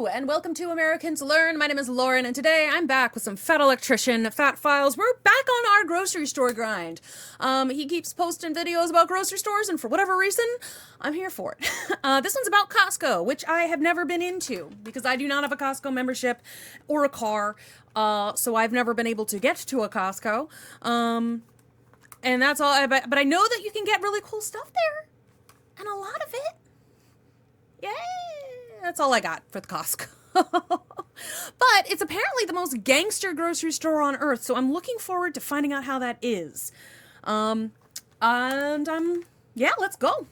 And welcome to Americans Learn. My name is Lauren, and today I'm back with some Fat Electrician Fat Files. We're back on our grocery store grind. He keeps posting videos about grocery stores, and for whatever reason, I'm here for it. This one's about Costco, which I have never been into because I do not have a Costco membership or a car, so I've never been able to get to a Costco. And that's all. But I know that you can get really cool stuff there, and a lot of it. Yay! That's all I got for the Costco. But it's apparently the most gangster grocery store on earth, so I'm looking forward to finding out how that is. Yeah, let's go.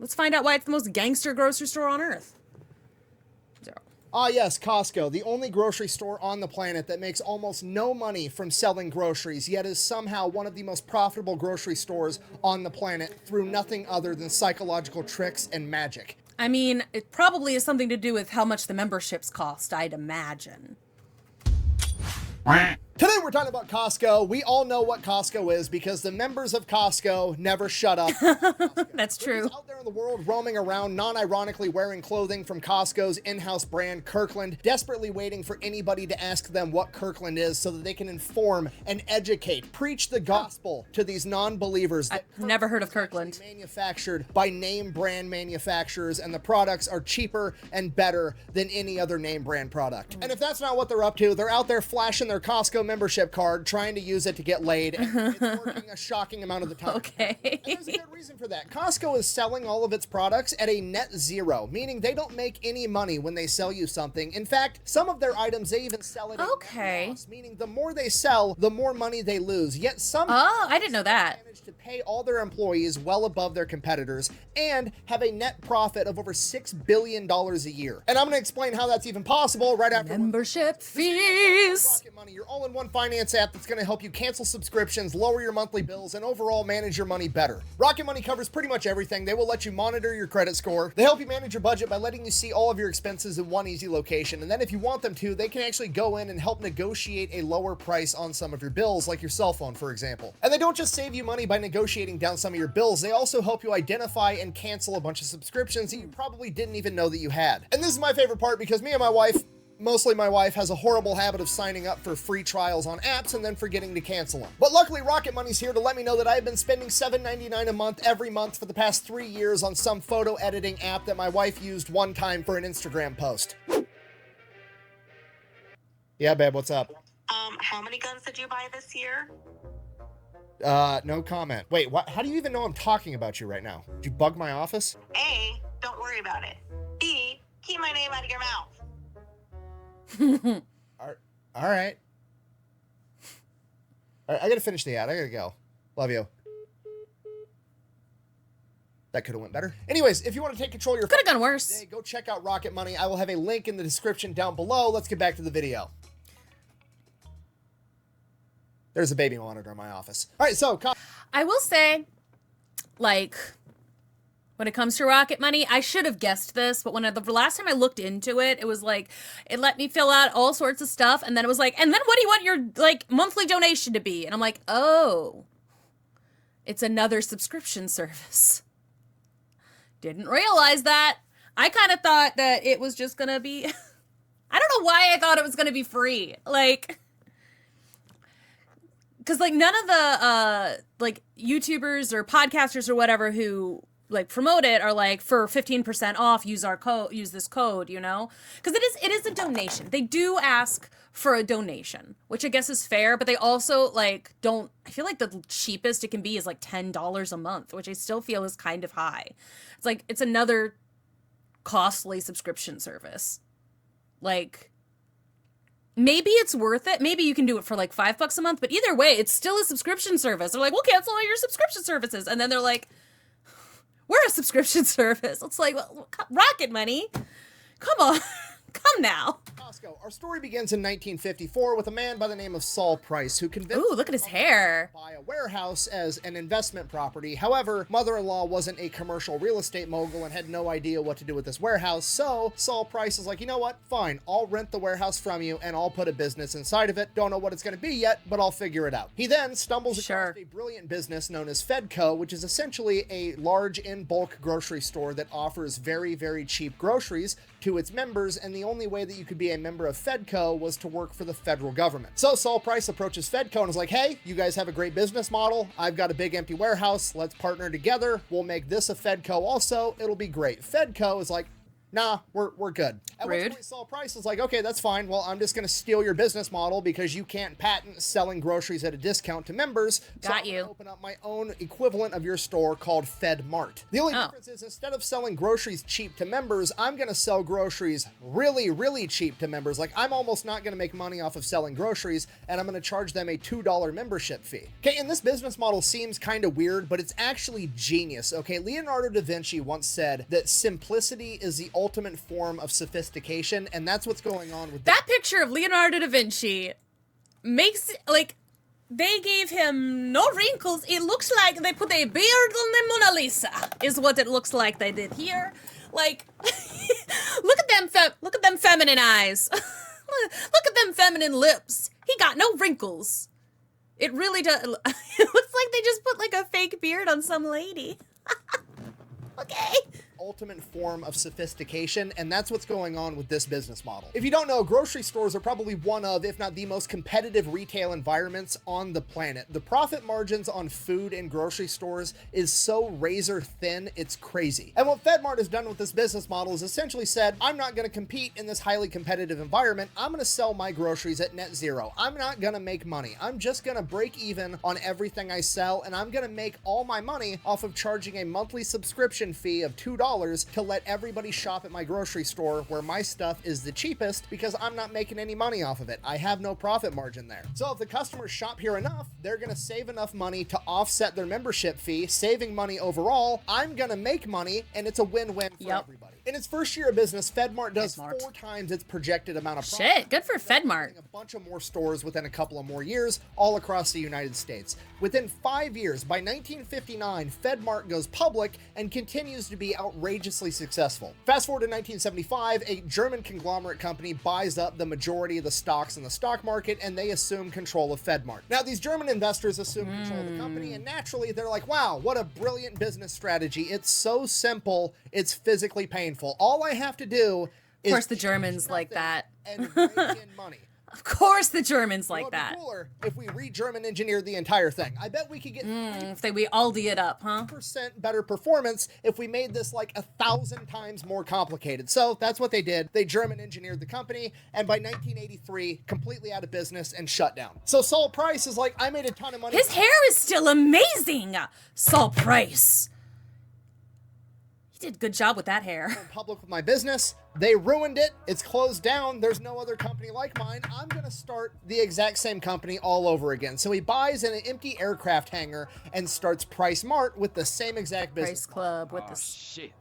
Let's find out why it's the most gangster grocery store on earth. Ah yes, Costco, the only grocery store on the planet that makes almost no money from selling groceries, yet is somehow one of the most profitable grocery stores on the planet through nothing other than psychological tricks and magic. I mean, it probably has something to do with how much the memberships cost, I'd imagine. Today we're talking about Costco. We all know what Costco is because the members of Costco never shut up. That's true. Those out there in the world roaming around, non-ironically wearing clothing from Costco's in-house brand, Kirkland, desperately waiting for anybody to ask them what Kirkland is so that they can inform and educate, preach the gospel to these non-believers. I've never heard of Kirkland. Manufactured by name brand manufacturers, and the products are cheaper and better than any other name brand product. And if that's not what they're up to, they're out there flashing their Costco membership card, trying to use it to get laid, and it's working a shocking amount of the time. Okay. And there's a good reason for that. Costco is selling all of its products at a net zero, meaning they don't make any money when they sell you something. In fact, some of their items, they even sell at a net loss, meaning the more they sell, the more money they lose. Yet some I didn't know that. manage to pay all their employees well above their competitors and have a net profit of over $6 billion a year. And I'm going to explain how that's even possible right after Membership fees. Rocket Money, your all-in-one finance app that's going to help you cancel subscriptions, lower your monthly bills, and overall manage your money better. Rocket Money covers pretty much everything. They will let you monitor your credit score. They help you manage your budget by letting you see all of your expenses in one easy location. And then if you want them to, they can actually go in and help negotiate a lower price on some of your bills, like your cell phone, for example. And they don't just save you money by negotiating down some of your bills. They also help you identify and cancel a bunch of subscriptions that you probably didn't even know that you had. And this is my favorite part because me and my wife, mostly my wife, has a horrible habit of signing up for free trials on apps and then forgetting to cancel them. But luckily, Rocket Money's here to let me know that I've been spending $7.99 a month every month for the past 3 years on some photo editing app that my wife used one time for an Instagram post. Yeah, babe, what's up? How many guns did you buy this year? No comment. Wait, what? How do you even know I'm talking about you right now? Did you bug my office? A, don't worry about it. B, keep my name out of your mouth. All right. I gotta finish the ad. I gotta go. Love you. That could have went better. Anyways, if you want to take control of your Could have gone worse. today, go check out Rocket Money. I will have a link in the description down below. Let's get back to the video. There's a baby monitor in my office. All right, so I will say, like, when it comes to Rocket Money, I should have guessed this, but the last time I looked into it, it was like, it let me fill out all sorts of stuff, and then it was like, and then what do you want your, like, monthly donation to be? And I'm like, oh, it's another subscription service. Didn't realize that. I kind of thought that it was just gonna be, I don't know why I thought it was gonna be free. Like, because, like, none of the, like, YouTubers or podcasters or whatever who, like, promote it are like, for 15% off, use this code, you know? Because it is a donation. They do ask for a donation, which I guess is fair, but they also, like, I feel like the cheapest it can be is, like, $10 a month, which I still feel is kind of high. It's like, it's another costly subscription service. Like, maybe it's worth it. Maybe you can do it for like $5 a month, but either way, it's still a subscription service. They're like, we'll cancel all your subscription services. And then they're like, we're a subscription service. It's like, well, Rocket Money. Come on. Come now. Costco. Our story begins in 1954 with a man by the name of Saul Price who convinced Ooh, look at his hair. to buy a warehouse as an investment property. However, mother-in-law wasn't a commercial real estate mogul and had no idea what to do with this warehouse, so Saul Price is like, you know what? Fine, I'll rent the warehouse from you and I'll put a business inside of it. Don't know what it's going to be yet, but I'll figure it out. He then stumbles across a brilliant business known as Fedco, which is essentially a large in-bulk grocery store that offers very, very cheap groceries to its members, and the only way that you could be a member of Fedco was to work for the federal government. So Saul Price approaches Fedco and is like, hey, you guys have a great business model. I've got a big empty warehouse. Let's partner together. We'll make this a Fedco also. It'll be great. Fedco is like, nah, we're good. At which point Saul Price is like, okay, that's fine. Well, I'm just going to steal your business model because you can't patent selling groceries at a discount to members. So I'm gonna open up my own equivalent of your store called FedMart. The only difference is instead of selling groceries cheap to members, I'm going to sell groceries really, really cheap to members. Like, I'm almost not going to make money off of selling groceries, and I'm going to charge them a $2 membership fee. Okay, and this business model seems kind of weird, but it's actually genius. Okay, Leonardo da Vinci once said that simplicity is the ultimate form of sophistication, and that's what's going on with that picture of Leonardo da Vinci makes it like they gave him no wrinkles. It looks like they put a beard on the Mona Lisa is what it looks like they did here. Like look at them feminine eyes. Look at them feminine lips. He got no wrinkles. It really does. It looks like they just put like a fake beard on some lady. Okay. Ultimate form of sophistication, and that's what's going on with this business model. If you don't know, grocery stores are probably one of, if not the most competitive retail environments on the planet. The profit margins on food in grocery stores is so razor thin, it's crazy. And what FedMart has done with this business model is essentially said, I'm not going to compete in this highly competitive environment. I'm going to sell my groceries at net zero. I'm not going to make money. I'm just going to break even on everything I sell, and I'm going to make all my money off of charging a monthly subscription fee of $2 to let everybody shop at my grocery store where my stuff is the cheapest because I'm not making any money off of it. I have no profit margin there. So if the customers shop here enough, they're going to save enough money to offset their membership fee, saving money overall. I'm going to make money, and it's a win-win for everybody. In its first year of business, FedMart does 4 times its projected amount of profit. Shit, good for FedMart. A bunch of more stores within a couple of more years, all across the United States. Within 5 years, by 1959, FedMart goes public and continues to be outrageously successful. Fast forward to 1975, a German conglomerate company buys up the majority of the stocks in the stock market, and they assume control of FedMart. Now, these German investors assume control of the company, and naturally, they're like, wow, what a brilliant business strategy. It's so simple, it's physically painful. All I have to do is... Of course the Germans like that. And bring in money. Of course the Germans like that. It'd be cooler if we re-German engineered the entire thing. I bet we could get if we Aldi it up, huh? % better performance if we made this like 1,000 times more complicated. So that's what they did. They German engineered the company, and by 1983, completely out of business and shut down. So Saul Price is like, I made a ton of money. His hair is still amazing, Saul Price. He did a good job with that hair. I'm public with my business. They ruined it. It's closed down. There's no other company like mine. I'm going to start the exact same company all over again. So he buys an empty aircraft hangar and starts Price Mart with the same exact business. Price Club with the... Shit.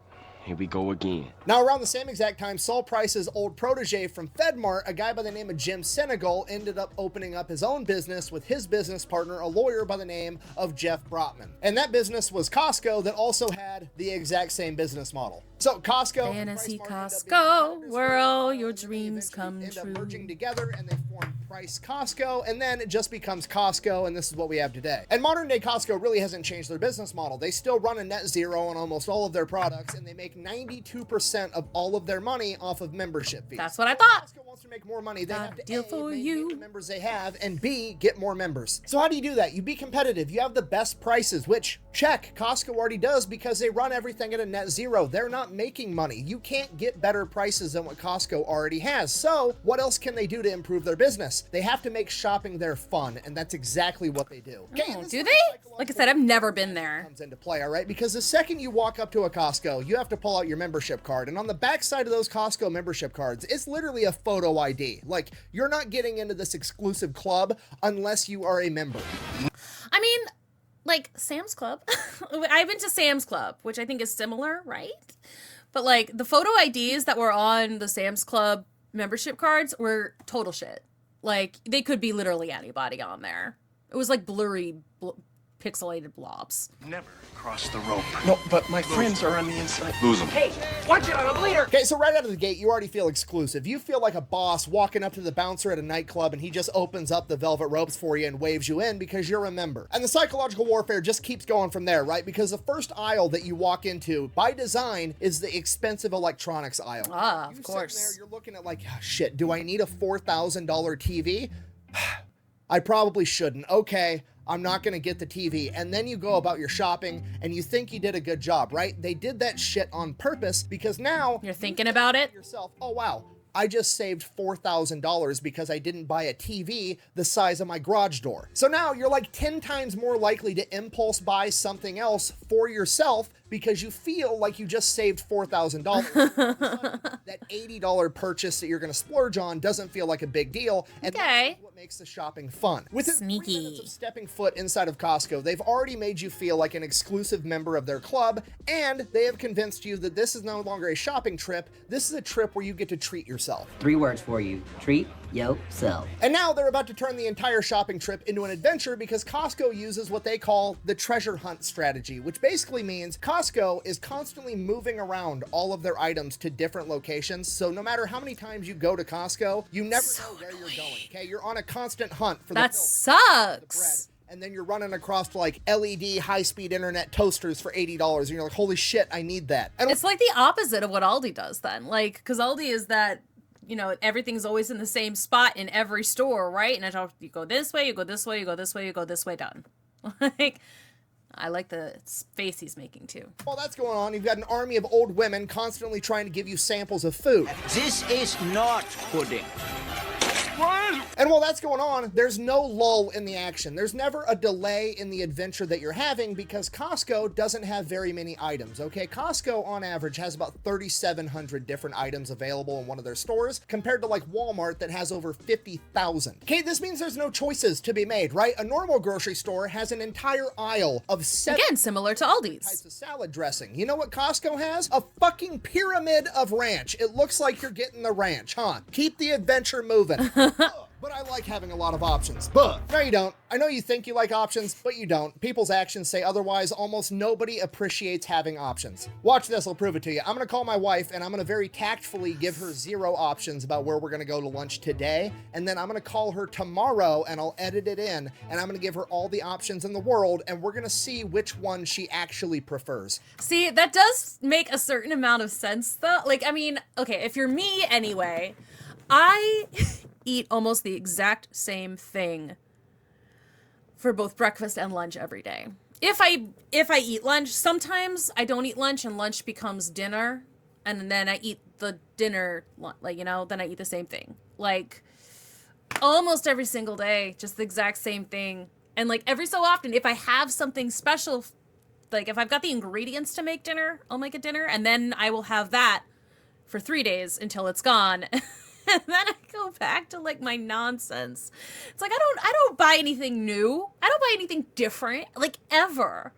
Here we go again. Now, around the same exact time, Saul Price's old protege from FedMart, a guy by the name of Jim Senegal, ended up opening up his own business with his business partner, a lawyer by the name of Jeff Brotman. And that business was Costco, that also had the exact same business model. So Costco, Fantasy Costco, where all your dreams come end true. up merging together, and they form Price Costco, and then it just becomes Costco, and this is what we have today. And modern day Costco really hasn't changed their business model. They still run a net zero on almost all of their products, and they make 92% of all of their money off of membership fees. That's what I thought. Costco wants to make more money. They have to deal for you. the members they have, and B, get more members. So how do you do that? You be competitive. You have the best prices, which check, Costco already does because they run everything at a net zero. They're not making money. You can't get better prices than what Costco already has. So what else can they do to improve their business? They have to make shopping there fun, and that's exactly what they do. Oh, do they? Like I said, I've never been there. Comes into play, all right? Because the second you walk up to a Costco, you have to pull out your membership card, and on the back side of those Costco membership cards, it's literally a photo ID. Like, you're not getting into this exclusive club unless you are a member. I mean, like Sam's Club. I've been to Sam's Club, which I think is similar, right? But like the photo IDs that were on the Sam's Club membership cards were total shit. Like, they could be literally anybody on there. It was like blurry, pixelated blobs. Never cross the rope. No, but my friends are on the inside. Lose them. Hey, watch it, I'm a bleeder. Okay, so right out of the gate, you already feel exclusive. You feel like a boss walking up to the bouncer at a nightclub and he just opens up the velvet ropes for you and waves you in because you're a member. And the psychological warfare just keeps going from there, right? Because the first aisle that you walk into, by design, is the expensive electronics aisle. Ah, You of course. sitting there, you're looking at like, "Ah, shit, do I need a $4,000 TV? I probably shouldn't. Okay, I'm not going to get the TV. And then you go about your shopping and you think you did a good job, right? They did that shit on purpose because now You're thinking about it? yourself, oh wow, I just saved $4,000 because I didn't buy a TV the size of my garage door. So now you're like 10 times more likely to impulse buy something else for yourself because you feel like you just saved $4,000. That $80 purchase that you're going to splurge on doesn't feel like a big deal. And Okay. that's what makes the shopping fun. Within 3 Sneaky. minutes of stepping foot inside of Costco, they've already made you feel like an exclusive member of their club, and they have convinced you that this is no longer a shopping trip. This is a trip where you get to treat yourself. 3 words for you. Treat yourself. And now they're about to turn the entire shopping trip into an adventure because Costco uses what they call the treasure hunt strategy, which basically means Costco is constantly moving around all of their items to different locations. So no matter how many times you go to Costco, you never know where you're going. Okay, you're on a constant hunt for the That milk, the bread, sucks. and then you're running across to like LED high-speed internet toasters for $80, and you're like, holy shit, I need that. And It's like the opposite of what Aldi does then. Like, because Aldi is that, you know, everything's always in the same spot in every store, right? And you go this way, you go this way, you go this way, you go this way, done. Like, I like the face he's making too. while that's going on, you've got an army of old women constantly trying to give you samples of food. This is not pudding. And while that's going on, there's no lull in the action. There's never a delay in the adventure that you're having because Costco doesn't have very many items, okay? Costco, on average, has about 3,700 different items available in one of their stores compared to like Walmart that has over 50,000. Okay, this means there's no choices to be made, right? A normal grocery store has an entire aisle of 7 Again, similar to types Aldi's. of salad dressing. You know what Costco has? A fucking pyramid of ranch. It looks like you're getting the ranch, huh? Keep the adventure moving. But I like having a lot of options. But no, you don't. I know you think you like options, but you don't. People's actions say otherwise. Almost nobody appreciates having options. Watch this, I'll prove it to you. I'm gonna call my wife and I'm gonna very tactfully give her 0 options about where we're gonna go to lunch today. And then I'm gonna call her tomorrow and I'll edit it in and I'm gonna give her all the options in the world and we're gonna see which one she actually prefers. See, that does make a certain amount of sense though. Like, I mean, okay, if you're me anyway, I eat almost the exact same thing for both breakfast and lunch every day. If I eat lunch, sometimes I don't eat lunch and lunch becomes dinner and then I eat the dinner, like, you know, then I eat the same thing. Like, almost every single day, just the exact same thing. And like every so often, if I have something special, like if I've got the ingredients to make dinner, I'll make a dinner and then I will have that for 3 days until it's gone. And then I go back to like my nonsense. It's like I don't buy anything new. I don't buy anything different, like ever.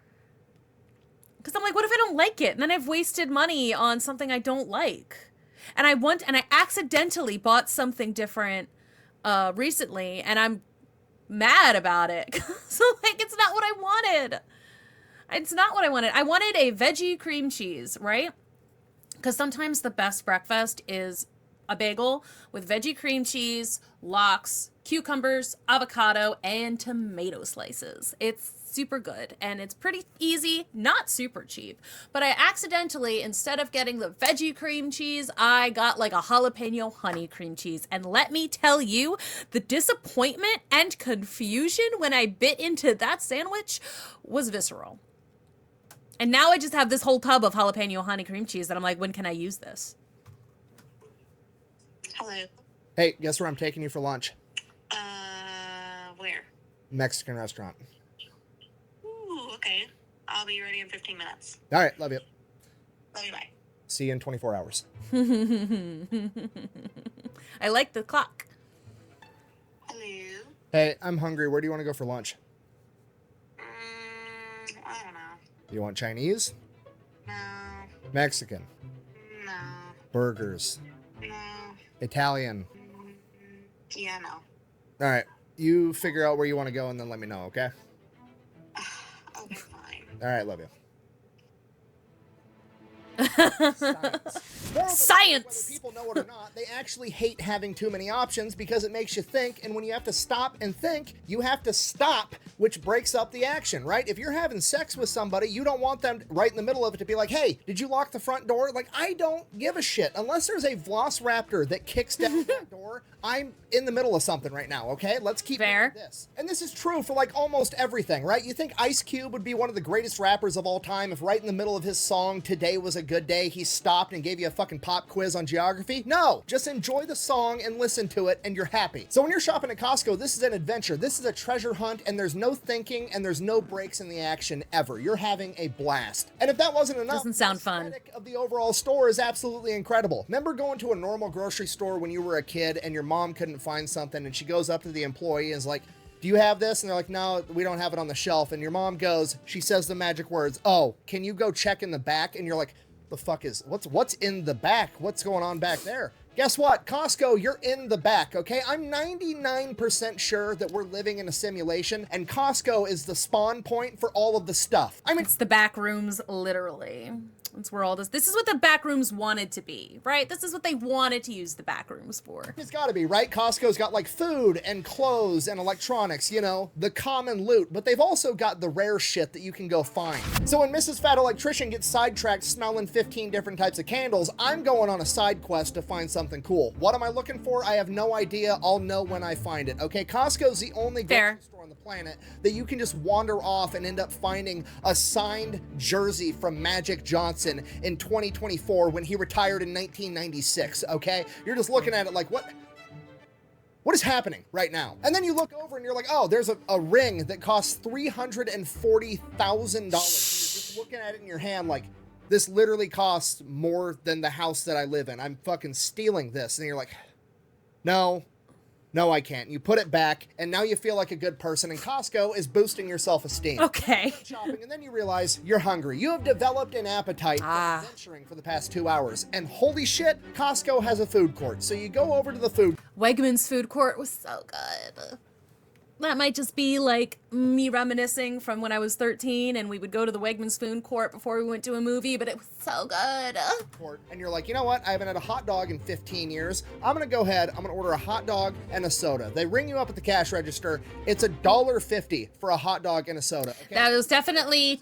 Because I'm like, what if I don't like it? And then I've wasted money on something I don't like. And I accidentally bought something different recently, and I'm mad about it. So like, it's not what I wanted. It's not what I wanted. I wanted a veggie cream cheese, right? Because sometimes the best breakfast is a bagel with veggie cream cheese, lox, cucumbers, avocado, and tomato slices. It's super good and it's pretty easy, not super cheap. But I accidentally, instead of getting the veggie cream cheese, I got like a jalapeno honey cream cheese. And let me tell you, the disappointment and confusion when I bit into that sandwich was visceral. And now I just have this whole tub of jalapeno honey cream cheese that I'm like, when can I use this? Hello. Hey, guess where I'm taking you for lunch? Where? Mexican restaurant. Ooh, okay. I'll be ready in 15 minutes. All right, love you. Love you, bye. See you in 24 hours. I like the clock. Hello. Hey, I'm hungry. Where do you want to go for lunch? I don't know. You want Chinese? No. Mexican? No. Burgers? No. Italian. Yeah, no. All right. You figure out where you want to go and then let me know, okay? Okay, fine. All right, love you. Science. Whether people know it or not, they actually hate having too many options because it makes you think, and when you have to stop and think, you have to stop, which breaks up the action, right? If you're having sex with somebody, you don't want them right in the middle of it to be like, hey, did you lock the front door? Like, I don't give a shit. Unless there's a velociraptor that kicks down that door, I'm in the middle of something right now, okay? Let's keep Fair. this. And this is true for like almost everything, right? You think Ice Cube would be one of the greatest rappers of all time if right in the middle of his song, Today Was a Good Day, he stopped and gave you a fucking pop quiz on geography? No, just enjoy the song and listen to it and you're happy. So when you're shopping at Costco, this is an adventure. This is a treasure hunt and there's no thinking and there's no breaks in the action ever. You're having a blast. And if that wasn't enough, Doesn't sound the fun. aesthetic of the overall store is absolutely incredible. Remember going to a normal grocery store when you were a kid and your mom couldn't find something and she goes up to the employee and is like, do you have this? And they're like, no, we don't have it on the shelf. And your mom goes, she says the magic words, oh, can you go check in the back? And you're like, the fuck is, what's in the back? What's going on back there? Guess what? Costco, you're in the back, okay? I'm 99% sure that we're living in a simulation and Costco is the spawn point for all of the stuff. I mean, It's the back rooms, literally. That's where all this is what the back rooms wanted to be, right? This is what they wanted to use the back rooms for. it's gotta be, right? Costco's got like food and clothes and electronics, you know, the common loot, but they've also got the rare shit that you can go find. So when Mrs. Fat Electrician gets sidetracked smelling 15 different types of candles, I'm going on a side quest to find something cool. What am I looking for? I have no idea. I'll know when I find it, okay? Costco's the only grocery store on the planet that you can just wander off and end up finding a signed jersey from Magic Johnson in 2024 when he retired in 1996, okay? You're just looking at it like, what is happening right now? And then you look over and you're like, oh, there's a ring that costs $340,000. You're just looking at it in your hand like, this literally costs more than the house that I live in. I'm fucking stealing this. And you're like, no, I can't. You put it back, and now you feel like a good person, and Costco is boosting your self-esteem. Okay. Shopping, and then you realize you're hungry. You have developed an appetite for adventuring for the past 2 hours, and holy shit, Costco has a food court. So you go over to the food. Wegmans food court was so good. That might just be like me reminiscing from when I was 13 and we would go to the Wegmans food court before we went to a movie, but it was so good. And you're like, you know what? I haven't had a hot dog in 15 years. I'm going to go ahead. I'm going to order a hot dog and a soda. They ring you up at the cash register. It's $1.50 for a hot dog and a soda. Okay? That was definitely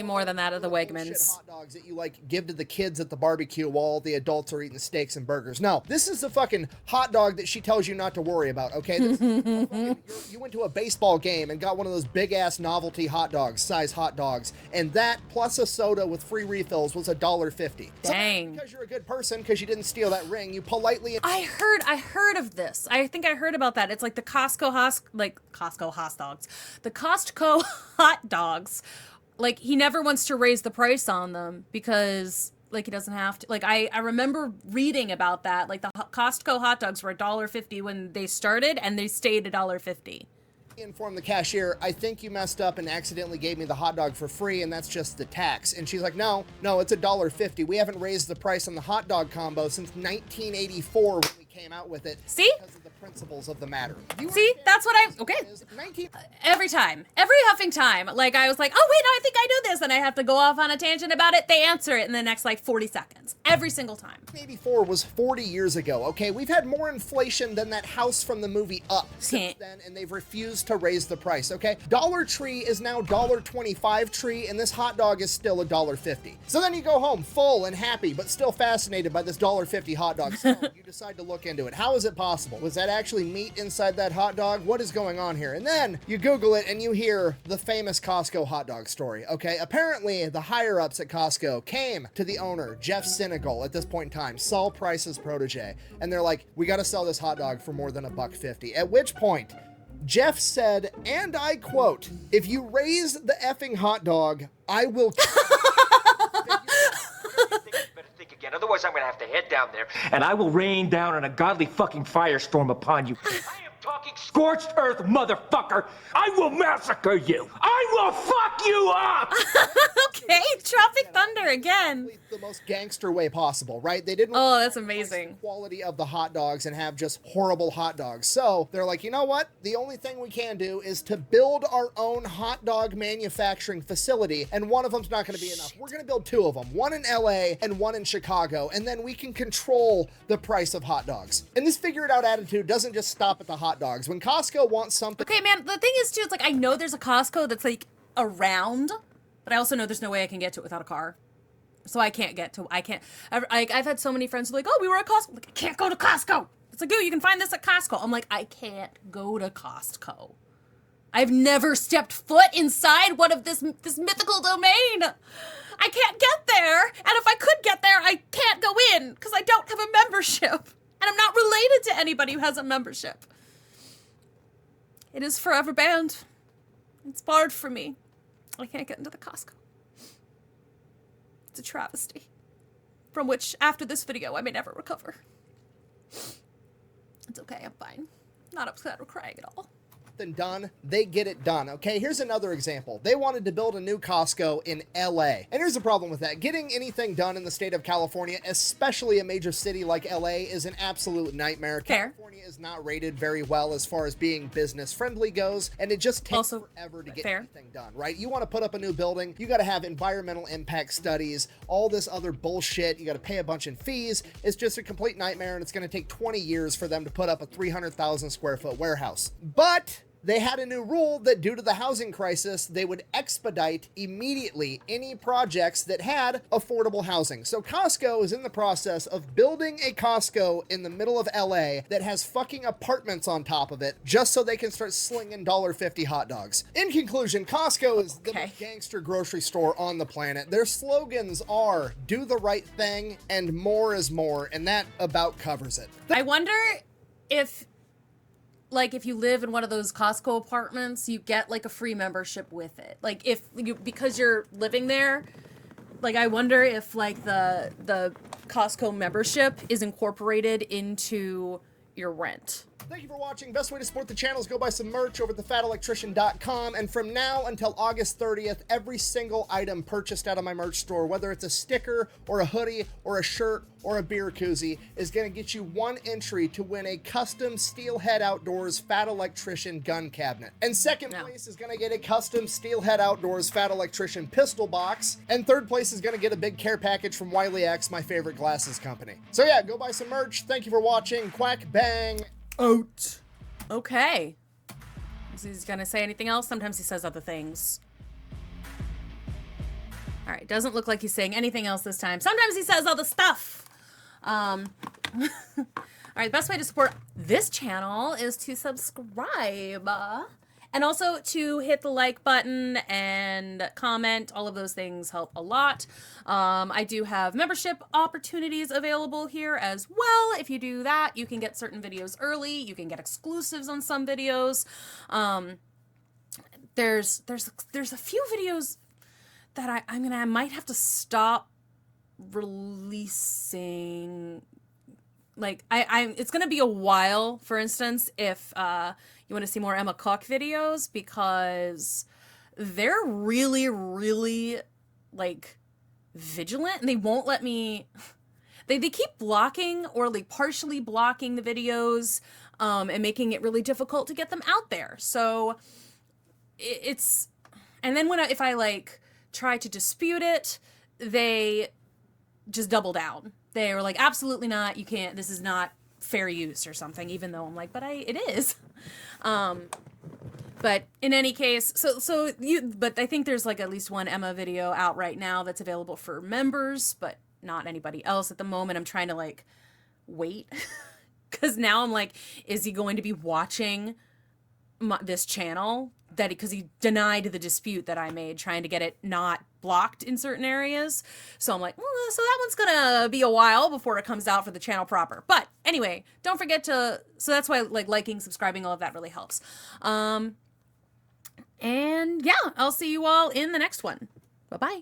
more than that at the Bullshit Wegmans. hot dogs that you like give to the kids at the barbecue while all the adults are eating steaks and burgers. No, this is the fucking hot dog that she tells you not to worry about, okay? You went to a baseball game and got one of those big ass novelty size hot dogs, and that plus a soda with free refills was $1.50. Dang. Because you're a good person, because you didn't steal that ring, you politely. I heard of this. I think I heard about that. It's like the Costco hot dogs. The Costco hot dogs. Like, he never wants to raise the price on them because, like, he doesn't have to. Like, I remember reading about that. Like, the Costco hot dogs were $1.50 when they started, and they stayed $1.50. Inform the cashier, I think you messed up and accidentally gave me the hot dog for free, and that's just the tax. And she's like, no, it's $1.50. We haven't raised the price on the hot dog combo since 1984 when we came out with it. See? Because of the principles of the matter. See, that's what every huffing time, like, I was like, oh wait, no, I think I know this, and I have to go off on a tangent about it. They answer it in the next like 40 seconds every single time. 1984 was 40 years ago, okay? We've had more inflation than that house from the movie Up since then, and they've refused to raise the price, okay? Dollar Tree is now $1.25 tree, and this hot dog is still $1.50. So then you go home full and happy, but still fascinated by this $1.50 hot dog. So you decide to look into it. How is it possible? Was that actually meat inside that hot dog? What is going on here? And then you Google it and you hear the famous Costco hot dog story, okay? Apparently, the higher-ups at Costco came to the owner, Jeff Sinegal, at this point in time, Saul Price's protege, and they're like, we gotta sell this hot dog for more than $1.50. At which point, Jeff said, and I quote, if you raise the effing hot dog, I will Again. Otherwise, I'm gonna have to head down there, and I will rain down on a godly fucking firestorm upon you. I am talking scorched earth, motherfucker! I will massacre you! I will fuck you up! Okay, Tropic Thunder again. The most gangster way possible, right? They didn't Oh, that's sacrifice amazing. the quality of the hot dogs and have just horrible hot dogs. So they're like, you know what? The only thing we can do is to build our own hot dog manufacturing facility, and one of them's not going to be enough. We're going to build two of them, one in LA and one in Chicago, and then we can control the price of hot dogs. And this figure it out attitude doesn't just stop at the hot dogs. When Costco wants something, Okay, man, the thing is, too, it's like, I know there's a Costco that's, like, around, but I also know there's no way I can get to it without a car. So I can't get to, I've had so many friends who are like, oh, we were at Costco. I'm like, I can't go to Costco. It's like, dude, you can find this at Costco. I'm like, I can't go to Costco. I've never stepped foot inside one of this mythical domain. I can't get there. And if I could get there, I can't go in because I don't have a membership. And I'm not related to anybody who has a membership. It is forever banned. It's barred for me. I can't get into the Costco. It's a travesty. From which, after this video, I may never recover. It's okay, I'm fine. Not upset or crying at all. done, they get it done. Okay, here's another example. They wanted to build a new Costco in LA. And here's the problem with that. Getting anything done in the state of California, especially a major city like LA, is an absolute nightmare. Fair. California is not rated very well as far as being business friendly goes, and it just takes Also, forever to get fair. anything done, right? You want to put up a new building, you got to have environmental impact studies, all this other bullshit, you got to pay a bunch in fees. It's just a complete nightmare, and it's going to take 20 years for them to put up a 300,000 square foot warehouse. But they had a new rule that due to the housing crisis, they would expedite immediately any projects that had affordable housing. So Costco is in the process of building a Costco in the middle of LA that has fucking apartments on top of it, just so they can start slinging $1.50 hot dogs. In conclusion, Costco is the most gangster grocery store on the planet. Their slogans are do the right thing and more is more, and that about covers it. I wonder if, like, if you live in one of those Costco apartments, you get like a free membership with it. Like, if you, because you're living there, like, I wonder if like the Costco membership is incorporated into your rent. Thank you for watching. Best way to support the channel is go buy some merch over at thefatelectrician.com. And from now until August 30th, every single item purchased out of my merch store, whether it's a sticker or a hoodie or a shirt or a beer koozie, is going to get you one entry to win a custom Steelhead Outdoors Fat Electrician gun cabinet. And second place is going to get a custom Steelhead Outdoors Fat Electrician pistol box. And third place is going to get a big care package from Wiley X, my favorite glasses company. So yeah, go buy some merch. Thank you for watching. Quack, bang, out. Okay. Is he gonna say anything else? Sometimes he says other things. All right, doesn't look like he's saying anything else this time. Sometimes he says other stuff. All right, the best way to support this channel is to subscribe. And also to hit the like button and comment. All of those things help a lot. I do have membership opportunities available here as well. If you do that, you can get certain videos early. You can get exclusives on some videos. There's a few videos that I might have to stop releasing. Like, it's gonna be a while, for instance, if you want to see more Emma Cook videos, because they're really, really, like, vigilant, and they won't let me, they keep blocking or, like, partially blocking the videos, and making it really difficult to get them out there. So it's, and then if I, like, try to dispute it, they just double down. They were like, absolutely not, you can't, this is not fair use or something, even though I'm like, but it is. But in any case, but I think there's like at least one Emma video out right now that's available for members, but not anybody else at the moment. I'm trying to like wait, because now I'm like, is he going to be watching this channel? Because he denied the dispute that I made, trying to get it not blocked in certain areas. So I'm like, well, so that one's gonna be a while before it comes out for the channel proper. But anyway, don't forget to, so that's why like liking, subscribing, all of that really helps. And yeah, I'll see you all in the next one. Bye-bye.